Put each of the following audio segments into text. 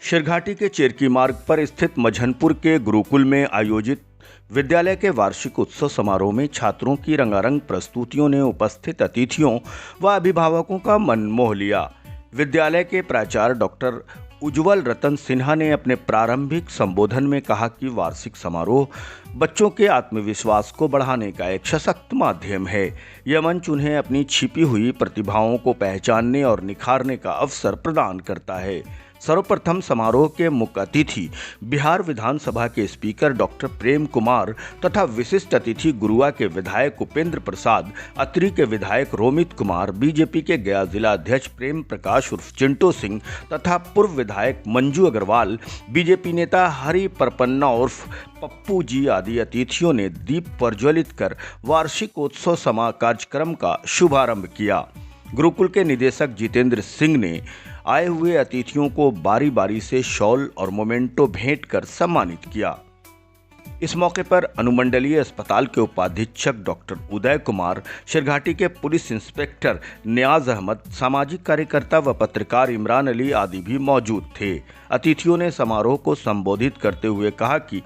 शिरघाटी के चेरकी मार्ग पर स्थित मझनपुर के गुरुकुल में आयोजित विद्यालय के वार्षिक उत्सव समारोह में छात्रों की रंगारंग प्रस्तुतियों ने उपस्थित अतिथियों व अभिभावकों का मन मोह लिया। विद्यालय के प्राचार्य डॉक्टर उज्ज्वल रतन सिन्हा ने अपने प्रारंभिक संबोधन में कहा कि वार्षिक समारोह बच्चों के आत्मविश्वास को बढ़ाने का एक सशक्त माध्यम है। यह मंच उन्हें अपनी छिपी हुई प्रतिभाओं को पहचानने और निखारने का अवसर प्रदान करता है। सर्वप्रथम समारोह के मुख्य अतिथि बिहार विधानसभा के स्पीकर डॉक्टर प्रेम कुमार तथा विशिष्ट अतिथि गुरुआ के विधायक उपेंद्र प्रसाद, अतरी के विधायक रोमित कुमार, बीजेपी के गया जिला अध्यक्ष प्रेम प्रकाश उर्फ चिंटू सिंह तथा पूर्व विधायक मंजू अग्रवाल, बीजेपी नेता हरि परपन्ना उर्फ पप्पू जी आदि अतिथियों ने दीप प्रज्वलित कर वार्षिकोत्सव कार्यक्रम का शुभारंभ किया। गुरुकुल के निदेशक जितेंद्र सिंह ने आए हुए अतिथियों को बारी बारी से शॉल और मोमेंटो भेंट कर सम्मानित किया। इस मौके पर अनुमंडलीय अस्पताल के उपाधीक्षक डॉक्टर उदय कुमार, शिरघाटी के पुलिस इंस्पेक्टर नियाज अहमद, सामाजिक कार्यकर्ता व पत्रकार इमरान अली आदि भी मौजूद थे। अतिथियों ने समारोह को संबोधित करते हुए कहा कि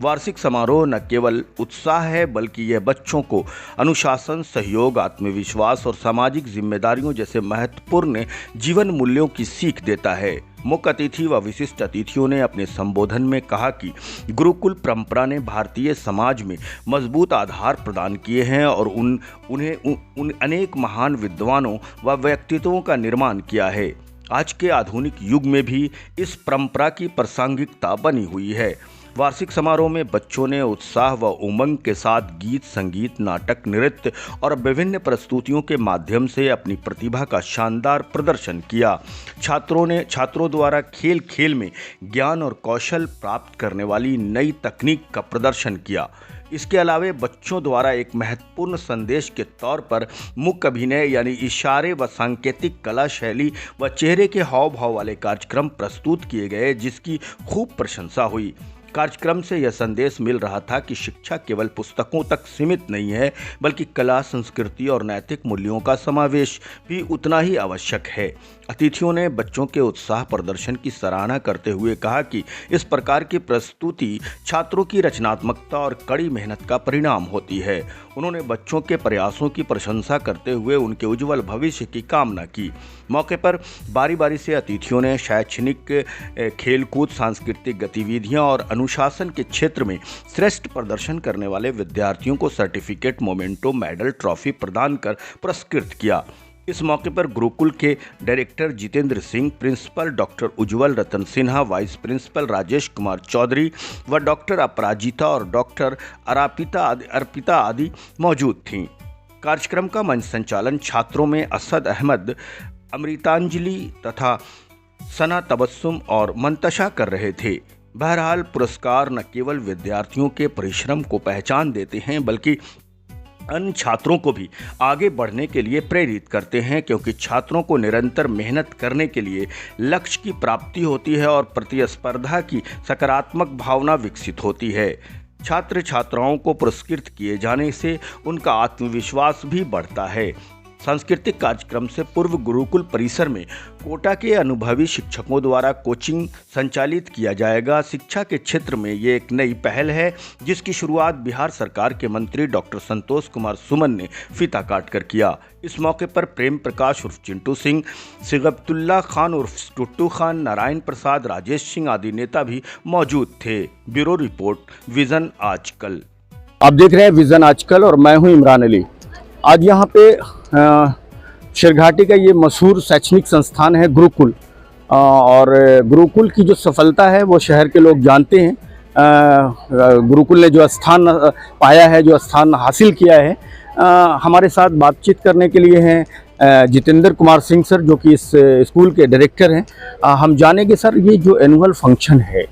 वार्षिक समारोह न केवल उत्साह है बल्कि यह बच्चों को अनुशासन, सहयोग, आत्मविश्वास और सामाजिक जिम्मेदारियों जैसे महत्वपूर्ण जीवन मूल्यों की सीख देता है। मुख्य अतिथि व विशिष्ट अतिथियों ने अपने संबोधन में कहा कि गुरुकुल परंपरा ने भारतीय समाज में मजबूत आधार प्रदान किए हैं और उन अनेक महान विद्वानों व व्यक्तित्वों का निर्माण किया है। आज के आधुनिक युग में भी इस परंपरा की प्रासंगिकता बनी हुई है। वार्षिक समारोह में बच्चों ने उत्साह व उमंग के साथ गीत, संगीत, नाटक, नृत्य और विभिन्न प्रस्तुतियों के माध्यम से अपनी प्रतिभा का शानदार प्रदर्शन किया। छात्रों द्वारा खेल खेल में ज्ञान और कौशल प्राप्त करने वाली नई तकनीक का प्रदर्शन किया। इसके अलावा बच्चों द्वारा एक महत्वपूर्ण संदेश के तौर पर मुख्य अभिनय यानी इशारे व सांकेतिक कला शैली व चेहरे के हाव भाव वाले कार्यक्रम प्रस्तुत किए गए, जिसकी खूब प्रशंसा हुई। कार्यक्रम से यह संदेश मिल रहा था कि शिक्षा केवल पुस्तकों तक सीमित नहीं है बल्कि कला, संस्कृति और नैतिक मूल्यों का समावेश भी उतना ही आवश्यक है। अतिथियों ने बच्चों के उत्साह प्रदर्शन की सराहना करते हुए कहा कि इस प्रकार की प्रस्तुति छात्रों की रचनात्मकता और कड़ी मेहनत का परिणाम होती है। उन्होंने बच्चों के प्रयासों की प्रशंसा करते हुए उनके उज्जवल भविष्य की कामना की। मौके पर बारी बारी से अतिथियों ने शैक्षणिक, खेलकूद, सांस्कृतिक गतिविधियां और अनुशासन के क्षेत्र में श्रेष्ठ प्रदर्शन करने वाले विद्यार्थियों को सर्टिफिकेट, मोमेंटो, मेडल, ट्रॉफी प्रदान कर पुरस्कृत किया। इस मौके पर गुरुकुल के director Jitendra Singh, principal doctor Ujjwal Ratan Sinha, vice principal Rajesh Kumar Chaudhary व डॉक्टर अपराजिता और डॉक्टर अर्पिता आदि मौजूद थीं। कार्यक्रम का मंच संचालन छात्रों में असद अहमद, अमृतांजलि तथा सना तबस्सुम और मंतशा कर रहे थे। बहरहाल पुरस्कार न केवल विद्यार्थियों के परिश्रम को पहचान देते हैं बल्कि अन्य छात्रों को भी आगे बढ़ने के लिए प्रेरित करते हैं, क्योंकि छात्रों को निरंतर मेहनत करने के लिए लक्ष्य की प्राप्ति होती है और प्रतिस्पर्धा की सकारात्मक भावना विकसित होती है। छात्र छात्राओं को पुरस्कृत किए जाने से उनका आत्मविश्वास भी बढ़ता है। सांस्कृतिक कार्यक्रम से पूर्व गुरुकुल परिसर में कोटा के अनुभवी शिक्षकों द्वारा कोचिंग संचालित किया जाएगा। शिक्षा के क्षेत्र में ये एक नई पहल है जिसकी शुरुआत बिहार सरकार के मंत्री डॉक्टर संतोष कुमार सुमन ने फीता काट कर किया। इस मौके पर प्रेम प्रकाश उर्फ चिंटू सिंह, सिगबतुल्ला खान उर्फ टुट्टू खान, नारायण प्रसाद, राजेश सिंह आदि नेता भी मौजूद थे। ब्यूरो रिपोर्ट, विजन आजकल। आप देख रहे हैं विजन आजकल और मैं हूं इमरान अली। आज यहाँ पे शिरघाटी का ये मशहूर शैक्षणिक संस्थान है गुरुकुल, और गुरुकुल की जो सफलता है वो शहर के लोग जानते हैं। गुरुकुल ने जो स्थान पाया है, जो स्थान हासिल किया है, हमारे साथ बातचीत करने के लिए हैं जितेंद्र कुमार सिंह सर, जो कि इस स्कूल के डायरेक्टर हैं। हम जानेंगे सर, ये जो एनुअल फंक्शन है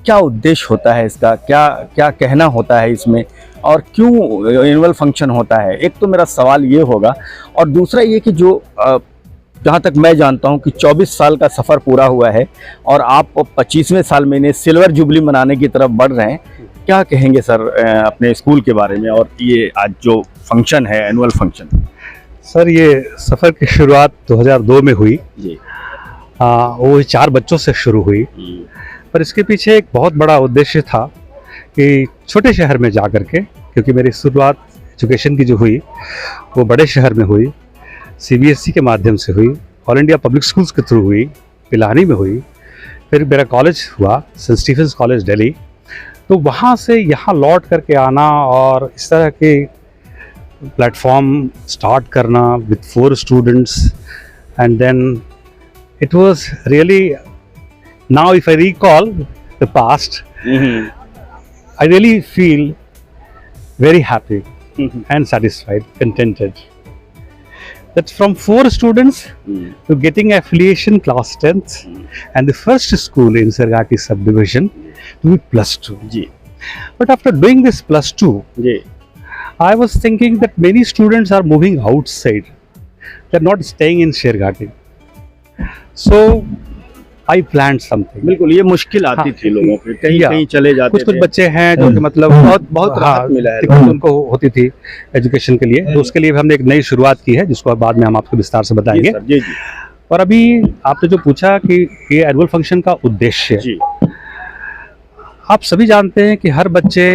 क्या उद्देश्य होता है इसका, क्या क्या कहना होता है इसमें और क्यों एनुअल फंक्शन होता है। एक तो मेरा सवाल ये होगा, और दूसरा ये कि जो जहाँ तक मैं जानता हूँ कि 24 साल का सफ़र पूरा हुआ है और आप 25वें साल में सिल्वर जुबली मनाने की तरफ बढ़ रहे हैं, क्या कहेंगे सर अपने स्कूल के बारे में और ये आज जो फंक्शन है एनुअल फंक्शन। सर, ये सफ़र की शुरुआत 2002 में हुई जी, वो 4 बच्चों से शुरू हुई, पर इसके पीछे एक बहुत बड़ा उद्देश्य था कि छोटे शहर में जा कर के, क्योंकि मेरी शुरुआत एजुकेशन की जो हुई वो बड़े शहर में हुई, CBSE के माध्यम से हुई, ऑल इंडिया पब्लिक स्कूल्स के थ्रू हुई, पिलानी में हुई, फिर मेरा कॉलेज हुआ सेंट स्टीफेंस कॉलेज दिल्ली। तो वहाँ से यहाँ लौट करके आना और इस तरह के प्लेटफॉर्म स्टार्ट करना with 4 students, and then it was really, now if I recall the past, I really feel very happy and satisfied, contented, that from 4 students to getting affiliation class 10th and the first school in Sargati subdivision to be +2. But after doing this +2, I was thinking that many students are moving outside, they're not staying in Shergati. So I planned something. बिल्कुल, ये मुश्किल आती थी लोगों पे, कहीं या, कहीं चले जाते कुछ थे। बच्चे हैं जो कि मतलब बहुत राहत मिला है। दिक्कत उनको होती थी एजुकेशन के लिए, तो उसके लिए भी हमने एक नई शुरुआत की है जिसको बाद में हम आपको विस्तार से बताएंगे। जी। और अभी आपने जो पूछा कि ये एनुअल फंक्शन का उद्देश्य, जी। आप सभी जानते हैं कि हर बच्चे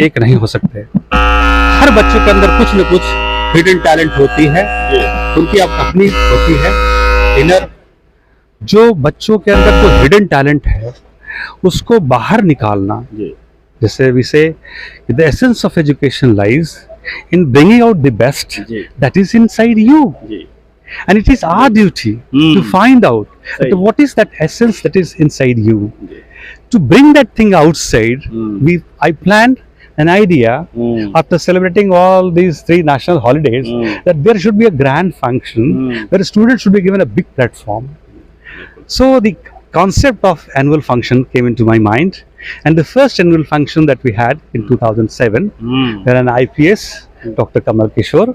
एक नहीं हो सकते, हर बच्चों के अंदर कुछ न कुछ हिडन टैलेंट होती है, उनकी अपनी होती है इनर। जो बच्चों के अंदर जो हिडन टैलेंट है उसको बाहर निकालना, जैसे वी से the essence of education lies in bringing out the best that is inside you, and it is our duty to find out what is that essence that is inside you. To bring that thing outside, I planned an idea after celebrating all these 3 national holidays that there should be a grand function where students should be given a big platform. So the concept of annual function came into my mind, and the first annual function that we had in 2007, where an IPS, Dr. Kamal Kishore,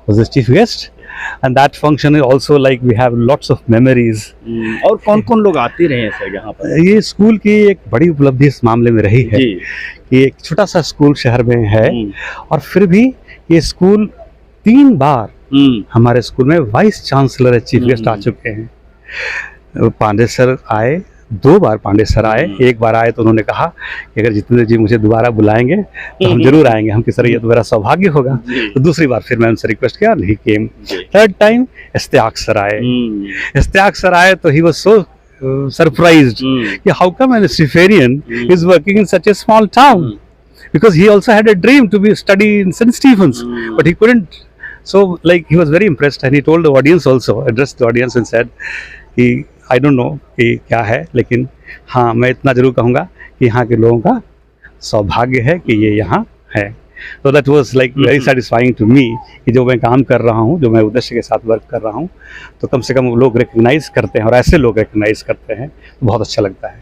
was the chief guest, and that function is also like we have lots of memories. और कौन-कौन लोग आते रहे हैं sir यहाँ पर? ये school की एक बड़ी उपलब्धि इस मामले में रही है कि एक छोटा सा स्कूल शहर में है, और फिर भी ये स्कूल 3 बार हमारे स्कूल में वाइस चांसलर चीफ गेस्ट आ चुके हैं। पांडे सर आए, 2 बार पांडे सर आए, एक बार आए तो उन्होंने कहा कि अगर जितेंद्र जी मुझे दोबारा बुलाएंगे तो हम जरूर आएंगे, हम किस तरह ये तो मेरा सौभाग्य होगा। तो दूसरी बार फिर मैं उनसे रिक्वेस्ट किया, he came. 3rd time Ishtiyaq sir आए। इश्तियाक सर आए तो ही वाज सो सरप्राइज्ड कि how come an Stephanian is working in such a small town, because he also had a dream to be study in St. Stephen's, but he couldn't. So like he was very impressed, and he told the audience also, addressed the audience and said कि I don't know कि क्या है, लेकिन हाँ मैं इतना ज़रूर कहूँगा कि यहाँ के लोगों का सौभाग्य है कि ये यहाँ है। तो that was like very satisfying to me कि जो मैं काम कर रहा हूँ, जो मैं उद्देश्य के साथ वर्क कर रहा हूँ, तो कम से कम लोग रिकग्नाइज़ करते हैं, और ऐसे लोग रिकग्नाइज़ करते हैं तो बहुत अच्छा लगता है।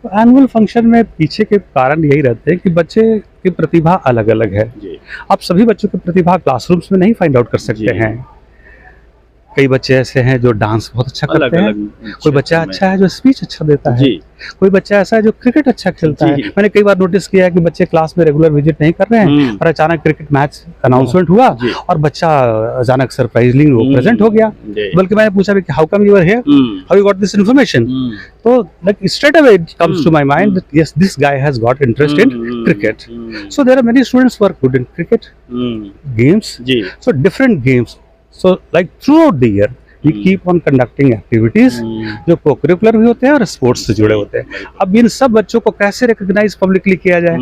तो एनुअल फंक्शन में पीछे के कारण यही रहते हैं कि बच्चे की प्रतिभा अलग अलग है। आप सभी बच्चों की प्रतिभा क्लासरूम्स में नहीं फाइंड आउट कर सकते हैं। कई बच्चे ऐसे हैं जो डांस बहुत अच्छा करते हैं, कोई बच्चा अच्छा है जो स्पीच अच्छा देता है, कोई बच्चा ऐसा है जो क्रिकेट अच्छा खेलता है। मैंने कई बार नोटिस किया है कि बच्चे क्लास में रेगुलर विजिट नहीं कर रहे हैं और अचानक क्रिकेट मैच अनाउंसमेंट हुआ और बच्चा अचानक सरप्राइजली वो प्रेजेंट हो गया। बल्कि मैंने पूछा भी कि how come you are here, how you got this information, तो like straight away it comes to my mind that yes this guy has got interest in cricket. So there are many students who are good in cricket games, so different games. So like throughout the year we keep on conducting activities जो co-curricular भी होते हैं और sports से जुड़े होते हैं। अब इन सब बच्चों को कैसे रिकॉग्नाइज पब्लिकली किया जाए?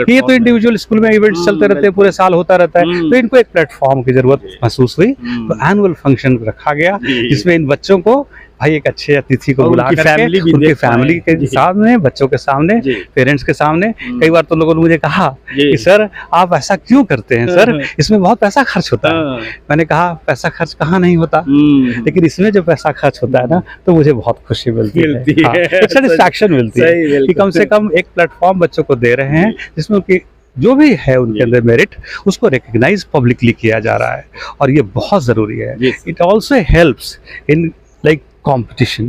ये तो इंडिविजुअल स्कूल में इवेंट्स चलते रहते हैं, पूरे साल होता रहता है, तो इनको एक प्लेटफॉर्म की जरूरत महसूस हुई, तो एनुअल फंक्शन रखा गया जिसमें इन बच्चों को भाई एक अच्छे अतिथि को बुला करके उनकी फैमिली के सामने, बच्चों के सामने, पेरेंट्स के सामने। कई बार तो लोगों ने मुझे कहा कि सर आप ऐसा क्यों करते हैं सर, इसमें बहुत पैसा खर्च होता है। मैंने कहा पैसा खर्च कहाँ नहीं होता, लेकिन इसमें जब पैसा खर्च होता है ना तो मुझे बहुत खुशी मिलती है, सेटिस्फैक्शन मिलती है कि कम से कम एक प्लेटफॉर्म बच्चों को दे रहे हैं जिसमें उनकी जो भी है उनके अंदर मेरिट उसको रिकग्नाइज पब्लिकली किया जा रहा है, और ये बहुत ज़रूरी है। It also helps in like competition,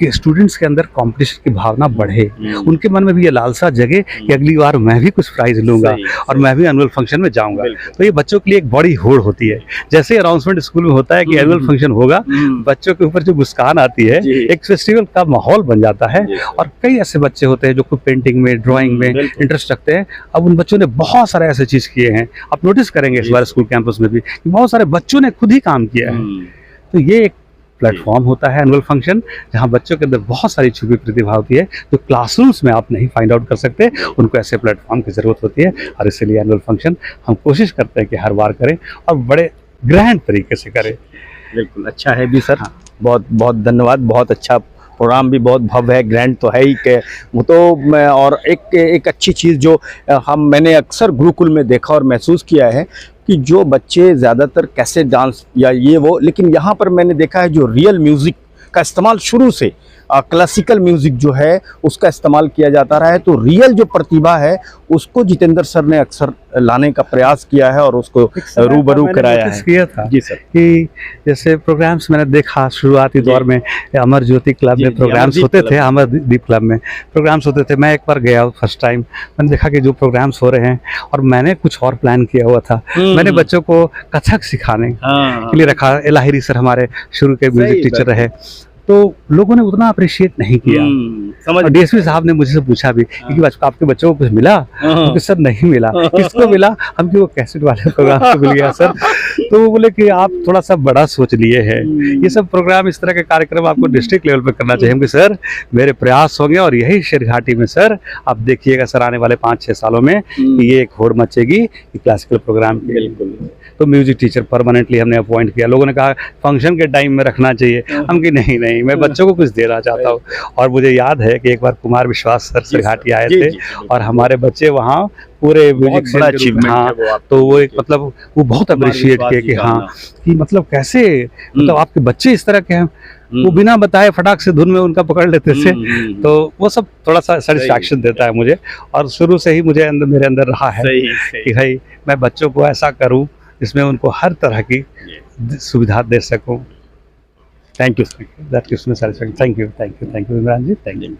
कि स्टूडेंट्स के अंदर कंपटीशन की भावना बढ़े, उनके मन में भी ये लालसा जगे कि अगली बार मैं भी कुछ प्राइज लूंगा और मैं भी एनुअल फंक्शन में जाऊंगा। तो ये बच्चों के लिए एक बड़ी होड़ होती है। जैसे अनाउंसमेंट स्कूल में होता है कि एनुअल फंक्शन होगा, बच्चों के ऊपर जो मुस्कान आती है, एक फेस्टिवल का माहौल बन जाता है। और कई ऐसे बच्चे होते हैं जो कोई पेंटिंग में, ड्राइंग में इंटरेस्ट रखते हैं। अब उन बच्चों ने बहुत सारे ऐसे चीज किए हैं, आप नोटिस करेंगे इस बार स्कूल कैंपस में भी कि बहुत सारे बच्चों ने खुद ही काम किया है। तो ये एक प्लेटफॉर्म होता है एनुअल फंक्शन, जहां बच्चों के अंदर बहुत सारी छुपी प्रतिभा होती है जो क्लासरूम्स में आप नहीं फाइंड आउट कर सकते। उनको ऐसे प्लेटफॉर्म की ज़रूरत होती है और इसलिए एनुअल फंक्शन हम कोशिश करते हैं कि हर बार करें और बड़े ग्रैंड तरीके से करें। बिल्कुल, अच्छा है भी सर। बहुत बहुत धन्यवाद। बहुत अच्छा प्रोग्राम भी बहुत भव्य है, ग्रैंड तो है ही के वो तो मैं। और एक अच्छी चीज़ जो मैंने अक्सर गुरुकुल में देखा और महसूस किया है कि जो बच्चे ज़्यादातर कैसे डांस या ये वो, लेकिन यहाँ पर मैंने देखा है जो रियल म्यूज़िक का इस्तेमाल शुरू से क्लासिकल म्यूज़िक जो है उसका इस्तेमाल किया जाता रहा है। तो रियल जो प्रतिभा है उसको जितेंद्र सर ने अक्सर लाने का प्रयास किया है और उसको रूबरू कराया है। किया था जी सर, कि जैसे प्रोग्राम्स मैंने देखा शुरुआती दौर में अमर ज्योति क्लब में प्रोग्राम्स होते थे, अमरदीप क्लब में प्रोग्राम्स होते थे। मैं एक बार गया फर्स्ट टाइम, मैंने देखा कि जो प्रोग्राम्स हो रहे हैं और मैंने कुछ और प्लान किया हुआ था। मैंने बच्चों को कथक सिखाने के लिए रखा। लाहिरी सर हमारे शुरू के म्यूजिक टीचर रहे, तो लोगों ने उतना अप्रिशिएट नहीं किया। और डीएसपी साहब ने मुझसे पूछा भी कि आपके बच्चों को कुछ मिला? क्योंकि सर नहीं मिला। किसको मिला? हम कि वो कैसेट वाले प्रोग्राम को मिल गया सर। तो वो बोले कि आप थोड़ा सा बड़ा सोच लिए हैं, ये सब प्रोग्राम, इस तरह के कार्यक्रम आपको डिस्ट्रिक्ट लेवल पे करना चाहिए। हम कि सर मेरे प्रयास होंगे और यही शेरघाटी में सर आप देखिएगा सर आने वाले 5-6 सालों में ये एक होड़ मचेगी क्लासिकल प्रोग्राम की। बिल्कुल। तो म्यूजिक टीचर परमानेंटली हमने अपॉइंट किया। लोगों ने कहा फंक्शन के टाइम में रखना चाहिए। हम कि नहीं, मैं बच्चों को कुछ देना चाहता हूँ। और मुझे याद है कि एक बार कुमार विश्वास सर शेरघाटी आए थे और हमारे बच्चे वहाँ पूरे म्यूजिक बड़ा अचीवमेंट है वो आपका। तो वो एक मतलब वो बहुत अप्रिशिएट किए कि हाँ कि मतलब कैसे मतलब आपके बच्चे इस तरह के हैं। वो बिना बताए फटाक से धुन में उनका पकड़ लेते थे। तो वो सब थोड़ा सा सेटिस्फैक्शन देता है मुझे। और शुरू से ही मुझे मेरे अंदर रहा है कि भाई मैं बच्चों को ऐसा करूँ जिसमें उनको हर तरह की सुविधा दे सकूं। Thank you sir, that gives me satisfaction. Thank you Imran ji, thank you.